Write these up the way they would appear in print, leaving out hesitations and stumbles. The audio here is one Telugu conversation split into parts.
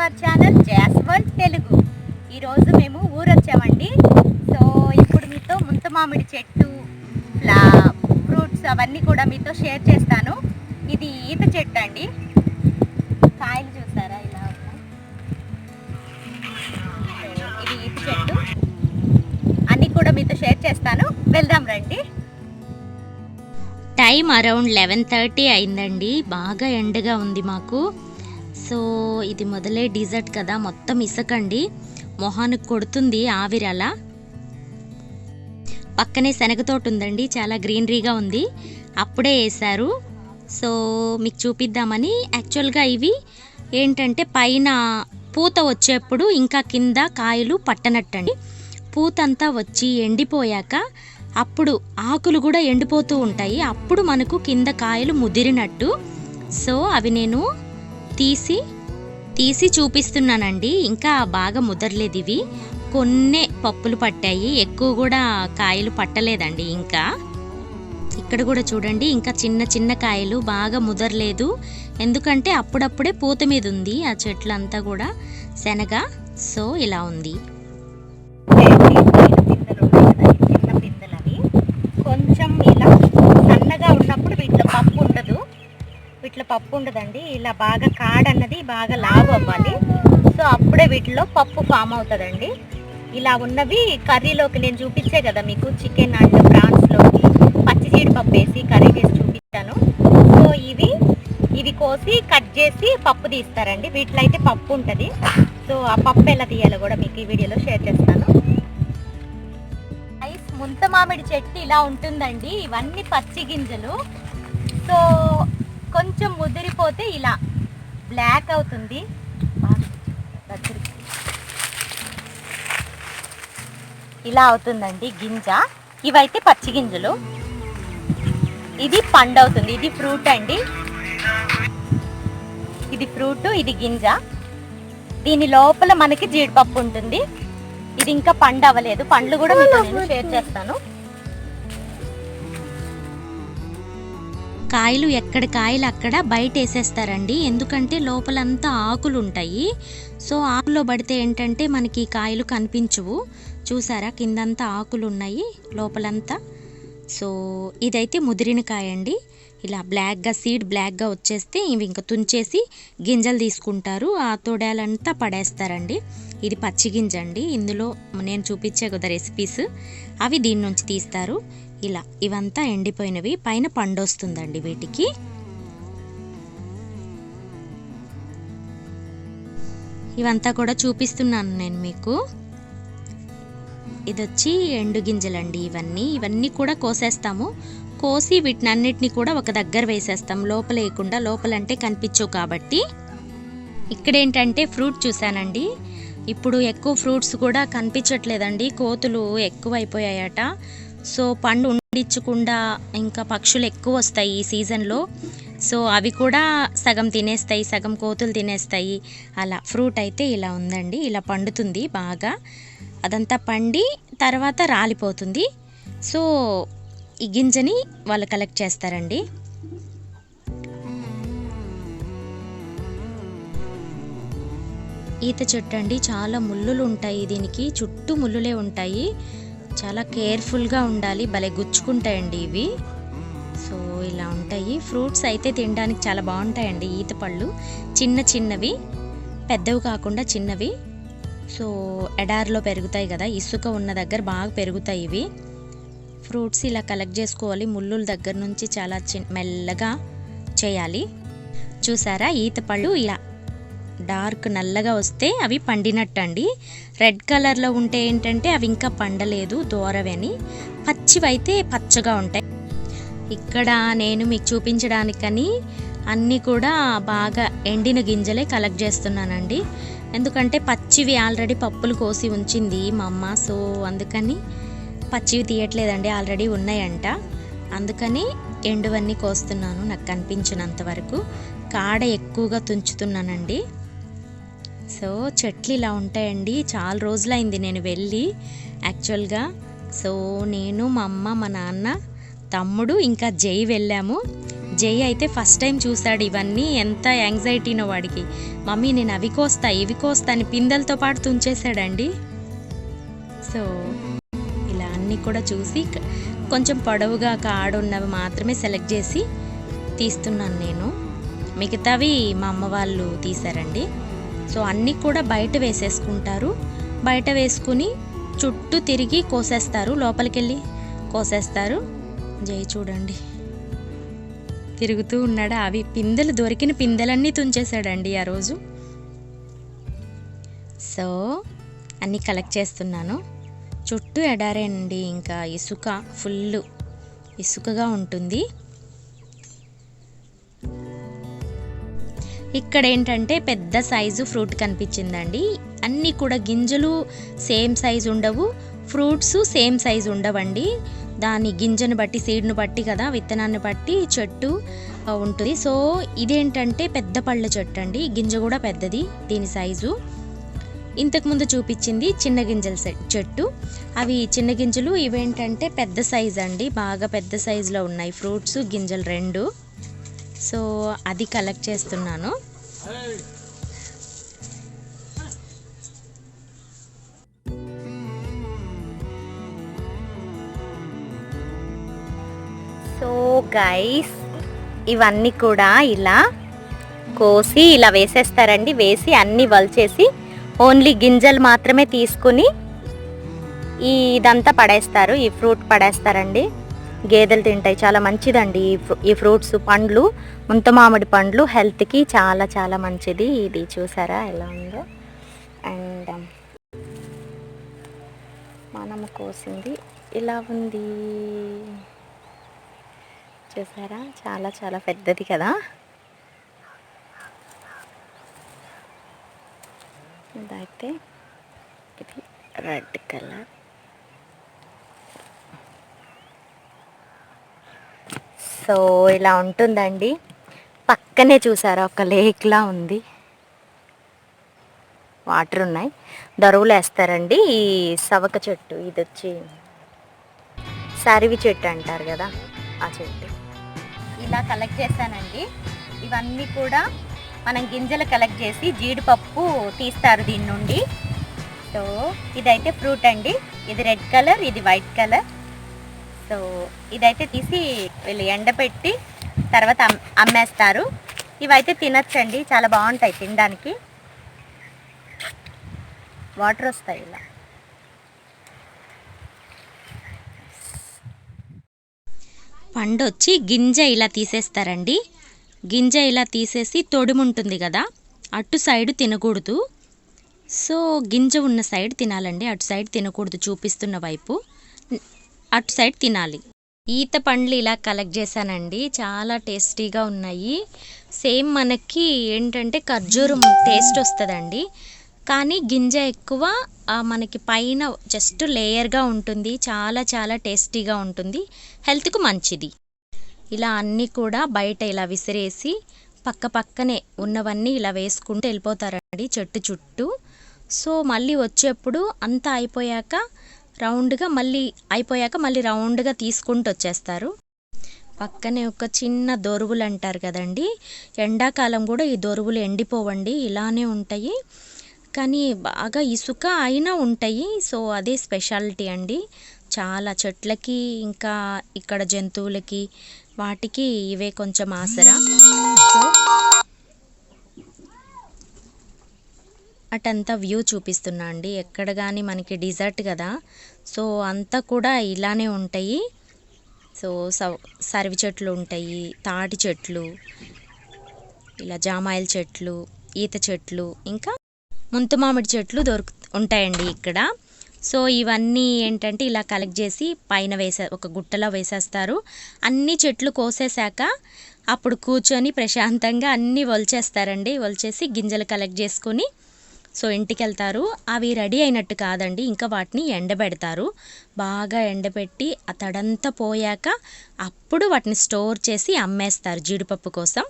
అవర్ ఛానల్ జాస్ వరల్డ్ తెలుగు. ఈరోజు మేము ఊరు వచ్చామండి. సో ఇప్పుడు మీతో ముంత మామిడి చెట్టు ఫ్రూట్స్ అవన్నీ కూడా మీతో షేర్ చేస్తాను. ఇది ఈత చెట్టు అండి. కాయలు చూసారా ఇలా ఉన్నాయి. ఇది ఈత చెట్టు. అన్నీ కూడా మీతో షేర్ చేస్తాను. వెళ్దాం రండి. టైం అరౌండ్ 11:30 అయిందండి. బాగా ఎండగా ఉంది మాకు. సో ఇది మొదలే డిజర్ట్ కదా, మొత్తం ఇసకండి, మొహానికి కొడుతుంది ఆవిరి. అలా పక్కనే శనగ తోట ఉందండి, చాలా గ్రీనరీగా ఉంది, అప్పుడే వేశారు. సో మీకు చూపిద్దామని. యాక్చువల్గా ఇవి ఏంటంటే పైన పూత వచ్చేప్పుడు ఇంకా కింద కాయలు పట్టనట్టండి. పూత అంతా వచ్చి ఎండిపోయాక అప్పుడు ఆకులు కూడా ఎండిపోతూ ఉంటాయి, అప్పుడు మనకు కింద కాయలు ముదిరినట్టు. సో అవి నేను తీసి చూపిస్తున్నానండి. ఇంకా బాగా ముదరలేదు ఇవి, కొన్నే పప్పులు పట్టాయి, ఎక్కువ కూడా కాయలు పట్టలేదండి. ఇంకా ఇక్కడ కూడా చూడండి, ఇంకా చిన్న చిన్న కాయలు, బాగా ముదరలేదు. ఎందుకంటే అప్పుడప్పుడే పూత మీద ఉంది ఆ చెట్లంతా కూడా శనగ. సో ఇలా ఉంది. కొంచెం ఇలా సన్నగా ఉన్నప్పుడు వీటిలో పప్పు ఉండదండి. ఇలా బాగా కాడన్నది బాగా లావు అవ్వాలి. సో అప్పుడే వీటిలో పప్పు ఫామ్ అవుతుందండి. ఇలా ఉన్నవి కర్రీలోకి నేను చూపించే కదా మీకు, చికెన్ అండ్ ప్రాన్స్లోకి పచ్చి జీడిపప్పు వేసి కర్రీ చేసి చూపించాను. సో ఇవి కోసి కట్ చేసి పప్పు తీస్తారండి. వీటిలో అయితే పప్పు ఉంటుంది. సో ఆ పప్పు ఎలా తీయాలో కూడా మీకు ఈ వీడియోలో షేర్ చేస్తాను. ముంత మామిడి చెట్టు ఇలా ఉంటుందండి. ఇవన్నీ పచ్చి గింజలు. సో కొంచెం ముదిరిపోతే ఇలా బ్లాక్ అవుతుంది. ఇలా అవుతుందండి గింజ. ఇవైతే పచ్చి గింజలు. ఇది పండు అవుతుంది. ఇది ఫ్రూట్ అండి. ఇది ఫ్రూట్, ఇది గింజ. దీని లోపల మనకి జీడిపప్పు ఉంటుంది. ఇది ఇంకా పండు అవ్వలేదు. పండ్లు కూడా మీతో నేను షేర్ చేస్తాను. కాయలు ఎక్కడ కాయలు అక్కడ బయట వేసేస్తారండి, ఎందుకంటే లోపలంతా ఆకులు ఉంటాయి. సో ఆకులో పడితే ఏంటంటే మనకి కాయలు కనిపించవు. చూసారా, కిందంతా ఆకులు ఉన్నాయి, లోపలంతా. సో ఇదైతే ముదిరిన కాయ అండి. ఇలా బ్లాక్గా సీడ్ బ్లాక్గా వచ్చేస్తే ఇవి ఇంకా తుంచేసి గింజలు తీసుకుంటారు, ఆ తొడాలంతా పడేస్తారండి. ఇది పచ్చి గింజ అండి. ఇందులో నేను చూపించే కదా రెసిపీస్, అవి దీని నుంచి తీస్తారు. ఇలా ఇవంతా ఎండిపోయినవి, పైన పండు వస్తుందండి వీటికి. ఇవంతా కూడా చూపిస్తున్నాను నేను మీకు. ఇది వచ్చి ఎండు గింజలండి. ఇవన్నీ కూడా కోసేస్తాము. కోసి వీటిని అన్నిటిని కూడా ఒక దగ్గర వేసేస్తాం, లోపల వేయకుండా. లోపలంటే కనిపించవు కాబట్టి. ఇక్కడ ఏంటంటే ఫ్రూట్ చూసానండి. ఇప్పుడు ఎక్కువ ఫ్రూట్స్ కూడా కనిపించట్లేదండి, కోతులు ఎక్కువ అయిపోయాయట. సో పండు ఉండించకుండా ఇంకా పక్షులు ఎక్కువ వస్తాయి ఈ సీజన్లో. సో అవి కూడా సగం తినేస్తాయి, సగం కోతులు తినేస్తాయి. అలా ఫ్రూట్ అయితే ఇలా ఉందండి. ఇలా పండుతుంది బాగా, అదంతా పండి తర్వాత రాలిపోతుంది. సో ఈ గింజని వాళ్ళు కలెక్ట్ చేస్తారండి. ఈత చెట్టు అండి, చాలా ముళ్ళులు ఉంటాయి దీనికి, చుట్టూ ముళ్ళులే ఉంటాయి. చాలా కేర్ఫుల్గా ఉండాలి, భలే గుచ్చుకుంటాయండి ఇవి. సో ఇలా ఉంటాయి. ఫ్రూట్స్ అయితే తినడానికి చాలా బాగుంటాయండి. ఈత పళ్ళు చిన్న చిన్నవి, పెద్దవి కాకుండా చిన్నవి. సో ఎడారిలో పెరుగుతాయి కదా, ఇసుక ఉన్న దగ్గర బాగా పెరుగుతాయి ఇవి. ఫ్రూట్స్ ఇలా కలెక్ట్ చేసుకోవాలి, ముళ్ళుల దగ్గర నుంచి చాలా మెల్లగా చేయాలి. చూసారా, ఈత పళ్ళు ఇలా డార్క్ నల్లగా వస్తే అవి పండినట్టు అండి. రెడ్ కలర్లో ఉంటే ఏంటంటే అవి ఇంకా పండలేదు, దూరవని. పచ్చివైతే పచ్చగా ఉంటాయి. ఇక్కడ నేను మీకు చూపించడానికని అన్నీ కూడా బాగా ఎండిన గింజలే కలెక్ట్ చేస్తున్నానండి. ఎందుకంటే పచ్చివి ఆల్రెడీ పప్పులు కోసి ఉంచింది మా అమ్మ. సో అందుకని పచ్చివి తీయట్లేదండి, ఆల్రెడీ ఉన్నాయంట. అందుకని ఎండువన్నీ కోస్తున్నాను, నాకు కనిపించినంత వరకు. కాడ ఎక్కువగా తుంచుతున్నానండి. సో చెట్లు ఇలా ఉంటాయండి. చాలా రోజులైంది నేను వెళ్ళి యాక్చువల్గా. సో నేను, మా అమ్మ, మా నాన్న, తమ్ముడు ఇంకా జై వెళ్ళాము. జై అయితే ఫస్ట్ టైం చూశాడు ఇవన్నీ, ఎంత యాంగ్జైటీనో వాడికి. మమ్మీ నేను అవి కోస్తా ఇవి కోస్తా అని పిందెలతో పాటు తుంచేసాడండి. సో ఇలా అన్నీ కూడా చూసి కొంచెం పొడవుగా కాడున్నవి మాత్రమే సెలెక్ట్ చేసి తీస్తున్నాను నేను. మిగతావి మా అమ్మ వాళ్ళు తీశారండి. సో అన్నీ కూడా బయట వేసేసుకుంటారు. బయట వేసుకుని చుట్టూ తిరిగి కోసేస్తారు, లోపలికి వెళ్ళి కోసేస్తారు. జై చూడండి తిరుగుతూ ఉన్నాడు. అవి పిందెలు, దొరికిన పిందెలన్నీ తుంచేశాడండి ఆ రోజు. సో అన్నీ కలెక్ట్ చేస్తున్నాను. చుట్టూ ఎడారేనండి, ఇంకా ఇసుక, ఫుల్ ఇసుకగా ఉంటుంది. ఇక్కడ ఏంటంటే పెద్ద సైజు ఫ్రూట్ కనిపించిందండి. అన్నీ కూడా గింజలు సేమ్ సైజు ఉండవు, ఫ్రూట్స్ సేమ్ సైజు ఉండవండి. దాని గింజను బట్టి, సీడ్ను బట్టి కదా, విత్తనాన్ని బట్టి చెట్టు ఉంటుంది. సో ఇదేంటంటే పెద్ద పళ్ళ చెట్టు అండి, గింజ కూడా పెద్దది దీని సైజు. ఇంతకుముందు చూపించింది చిన్న గింజల చెట్టు. అవి చిన్న గింజలు, ఇవేంటంటే పెద్ద సైజు అండి, బాగా పెద్ద సైజులో ఉన్నాయి ఫ్రూట్స్, గింజలు రెండు. సో అది కలెక్ట్ చేస్తున్నాను. సో గైస్, ఇవన్నీ కూడా ఇలా కోసి ఇలా వేసేస్తారండి. వేసి అన్నీ వల్చేసి ఓన్లీ గింజలు మాత్రమే తీసుకుని ఇదంతా పడేస్తారు, ఈ ఫ్రూట్ పడేస్తారండి. గేదెలు తింటాయి, చాలా మంచిదండి ఈ ఫ్రూట్స్. పండ్లు, ముంత మామిడి పండ్లు హెల్త్కి చాలా చాలా మంచిది. ఇది చూసారా ఎలా ఉందో. అండ్ మనము కోసింది ఇలా ఉంది, చూసారా, చాలా చాలా పెద్దది కదా. ఇదైతే ఇది రెడ్ కలర్. సో ఇలా ఉంటుందండి. పక్కనే చూసారా ఒక లేక్లా ఉంది, వాటర్ ఉన్నాయి. దరువులు వేస్తారండి. ఈ సవక చెట్టు, ఇది వచ్చి సరివి చెట్టు అంటారు కదా, ఆ చెట్టు. ఇలా కలెక్ట్ చేశానండి. ఇవన్నీ కూడా మనం గింజలు కలెక్ట్ చేసి జీడిపప్పు తీస్తారు దీని నుండి. సో ఇదైతే ఫ్రూట్ అండి, ఇది రెడ్ కలర్, ఇది వైట్ కలర్. సో ఇదైతే తీసి వీళ్ళు ఎండబెట్టి తర్వాత అమ్మేస్తారు. ఇవైతే తినచ్చండి, చాలా బాగుంటాయి తినడానికి. వాటర్ వస్తాయి ఇలా. పండు వచ్చి గింజ ఇలా తీసేస్తారండి. గింజ ఇలా తీసేసి తొడుముంటుంది కదా, అటు సైడ్ తినకూడదు. సో గింజ ఉన్న సైడ్ తినాలండి, అటు సైడ్ తినకూడదు. చూపిస్తున్న వైపు అటు సైడ్ తినాలి. ఈత పండ్లు ఇలా కలెక్ట్ చేశానండి, చాలా టేస్టీగా ఉన్నాయి. సేమ్ మనకి ఏంటంటే ఖర్జూరం టేస్ట్ వస్తుందండి, కానీ గింజ ఎక్కువ, మనకి పైన జస్ట్ లేయర్గా ఉంటుంది. చాలా చాలా టేస్టీగా ఉంటుంది, హెల్త్కు మంచిది. ఇలా అన్నీ కూడా బయట ఇలా విసిరేసి పక్క పక్కనే ఉన్నవన్నీ ఇలా వేసుకుంటూ వెళ్ళిపోతారండి చెట్టు చుట్టూ. సో మళ్ళీ వచ్చేప్పుడు అంతా అయిపోయాక రౌండ్గా మళ్ళీ రౌండ్గా తీసుకుంటూ వచ్చేస్తారు. పక్కనే ఒక చిన్న దొరువులు అంటారు కదండి, ఎండాకాలం కూడా ఈ దొరువులు ఎండిపోవండి, ఇలానే ఉంటాయి. కానీ బాగా ఇసుక అయినా ఉంటాయి. సో అదే స్పెషాలిటీ అండి. చాలా చెట్లకి, ఇంకా ఇక్కడ జంతువులకి, వాటికి ఇవే కొంచెం ఆసరా. సో అటంతా వ్యూ చూపిస్తున్నా అండి. ఎక్కడ కానీ మనకి డిజర్ట్ కదా, సో అంతా కూడా ఇలానే ఉంటాయి. సో సరివి చెట్లు ఉంటాయి, తాటి చెట్లు, ఇలా జామాయిల చెట్లు, ఈత చెట్లు, ఇంకా ముంత మామిడి చెట్లు ఉంటాయండి ఇక్కడ. సో ఇవన్నీ ఏంటంటే ఇలా కలెక్ట్ చేసి పైన ఒక గుట్టలో వేసేస్తారు. అన్ని చెట్లు కోసేశాక అప్పుడు కూర్చొని ప్రశాంతంగా అన్నీ ఒలిచేస్తారండి. ఒలిచేసి గింజలు కలెక్ట్ చేసుకొని సో ఇంటికి వెళ్తారు. అవి రెడీ అయినట్టు కాదండి, ఇంకా వాటిని ఎండబెడతారు. బాగా ఎండబెట్టి ఆ తడంతా పోయాక అప్పుడు వాటిని స్టోర్ చేసి అమ్మేస్తారు జీడిపప్పు కోసం.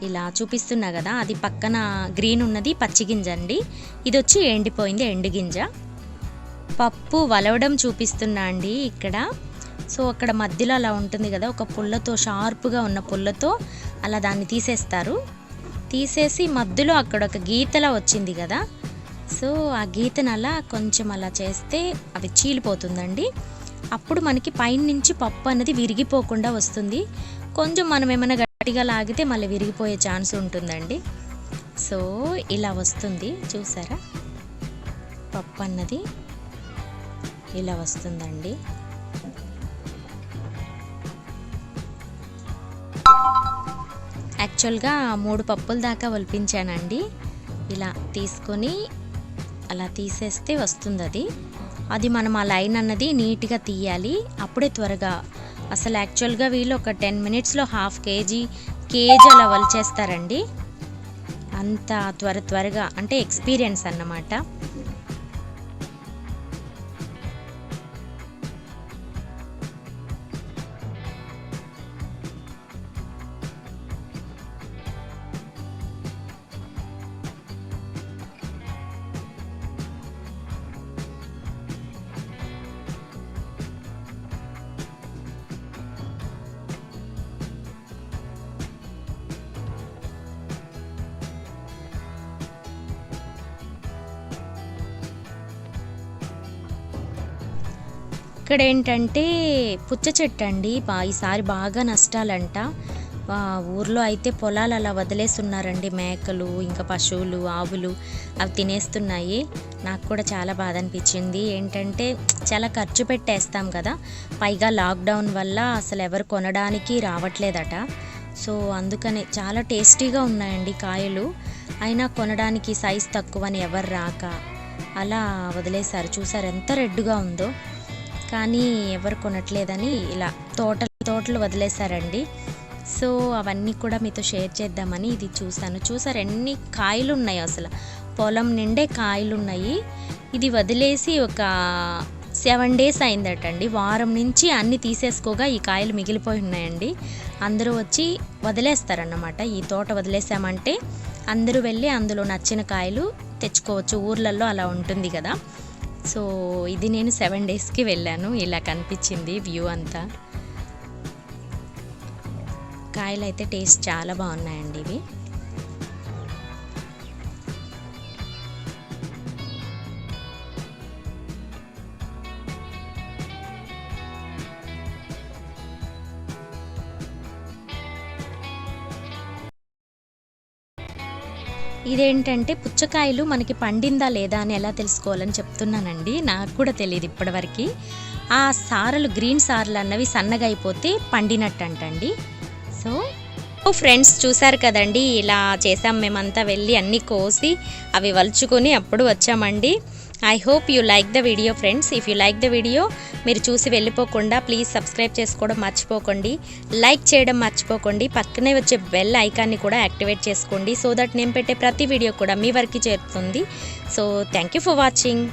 ఇలా చూపిస్తున్నా కదా, అది పక్కన గ్రీన్ ఉన్నది పచ్చి గింజ అండి, ఇది వచ్చి ఎండిపోయింది ఎండు గింజ. పప్పు వలవడం చూపిస్తున్నా అండి. ఇక్కడ సో అక్కడ మధ్యలో అలా ఉంటుంది కదా, ఒక పుల్లతో షార్ప్గా ఉన్న పుల్లతో అలా దాన్ని తీసేస్తారు. తీసేసి మధ్యలో అక్కడ ఒక గీతలా వచ్చింది కదా, సో ఆ గీతను అలా కొంచెం అలా చేస్తే అవి చీలిపోతుందండి. అప్పుడు మనకి పైన నుంచి పప్పు అనేది విరిగిపోకుండా వస్తుంది. కొంచెం మనం ఏమైనా గట్టిగా లాగితే మళ్ళీ విరిగిపోయే ఛాన్స్ ఉంటుందండి. సో ఇలా వస్తుంది చూసారా, పప్పు అన్నది ఇలా వస్తుందండి. యాక్చువల్గా 3 పప్పుల దాకా ఒలిపించానండి. ఇలా తీసుకొని అలా తీసేస్తే వస్తుంది అది. అది మనం ఆ లైన్ అన్నది నీట్గా తీయాలి, అప్పుడే త్వరగా. అసలు యాక్చువల్గా వీళ్ళు ఒక 10 మినిట్స్లో ½ కేజీ అలా వలిచేస్తారండి. అంత త్వరగా అంటే ఎక్స్పీరియన్స్ అన్నమాట. ఇక్కడ ఏంటంటే పుచ్చ చెట్టు అండి, ఈసారి బాగా నష్టాలంట. ఊర్లో అయితే పొలాలు అలా వదిలేస్తున్నారండి, మేకలు ఇంకా పశువులు ఆవులు అవి తినేస్తున్నాయి. నాకు కూడా చాలా బాధ అనిపించింది. ఏంటంటే చాలా ఖర్చు పెట్టేస్తాం కదా, పైగా లాక్డౌన్ వల్ల అసలు ఎవరు కొనడానికి రావట్లేదట. సో అందుకనే చాలా టేస్టీగా ఉన్నాయండి కాయలు, అయినా కొనడానికి సైజ్ తక్కువని ఎవరు రాక అలా వదిలేశారు. చూసారు ఎంత రెడ్గా ఉందో, కానీ ఎవరు కొనట్లేదని ఇలా తోటలు వదిలేశారండి. సో అవన్నీ కూడా మీతో షేర్ చేద్దామని ఇది చూసారు ఎన్ని కాయలు ఉన్నాయి, అసలు పొలం నిండే కాయలు ఉన్నాయి. ఇది వదిలేసి ఒక 7 days అయిందటండి. వారం నుంచి అన్నీ తీసేసుకోగా ఈ కాయలు మిగిలిపోయి ఉన్నాయండి. అందరూ వచ్చి వదిలేస్తారన్నమాట. ఈ తోట వదిలేసామంటే అందరూ వెళ్ళి అందులో నచ్చిన కాయలు తెచ్చుకోవచ్చు, ఊర్లలో అలా ఉంటుంది కదా. సో ఇది నేను 7 daysకి వెళ్ళాను, ఇలా కనిపించింది వ్యూ అంతా. కాయలు అయితే టేస్ట్ చాలా బాగున్నాయండి ఇవి. ఇదేంటంటే పుచ్చకాయలు మనకి పండిందా లేదా అని ఎలా తెలుసుకోవాలని చెప్తున్నానండి. నాకు కూడా తెలియదు ఇప్పటివరకు. ఆ సారలు గ్రీన్ సారలు అన్నవి సన్నగా అయిపోతే పండినట్టు అంటండి. సో ఫ్రెండ్స్ చూసారు కదండి, ఇలా చేసాం మేమంతా. వెళ్ళి అన్నీ కోసి అవి వలుచుకొని అప్పుడు వచ్చామండి. I hope you like the video friends. If you like the video మీరు చూసి వెళ్ళిపోకుండా ప్లీజ్ సబ్స్క్రైబ్ చేసుకోవడం మర్చిపోకండి, లైక్ చేయడం మర్చిపోకండి, పక్కనే వచ్చే బెల్ ఐకాన్ని కూడా యాక్టివేట్ చేసుకోండి. సో దట్ నేను పెట్టే ప్రతి వీడియో కూడా మీ వరకు చేరుతుంది. So thank you for watching.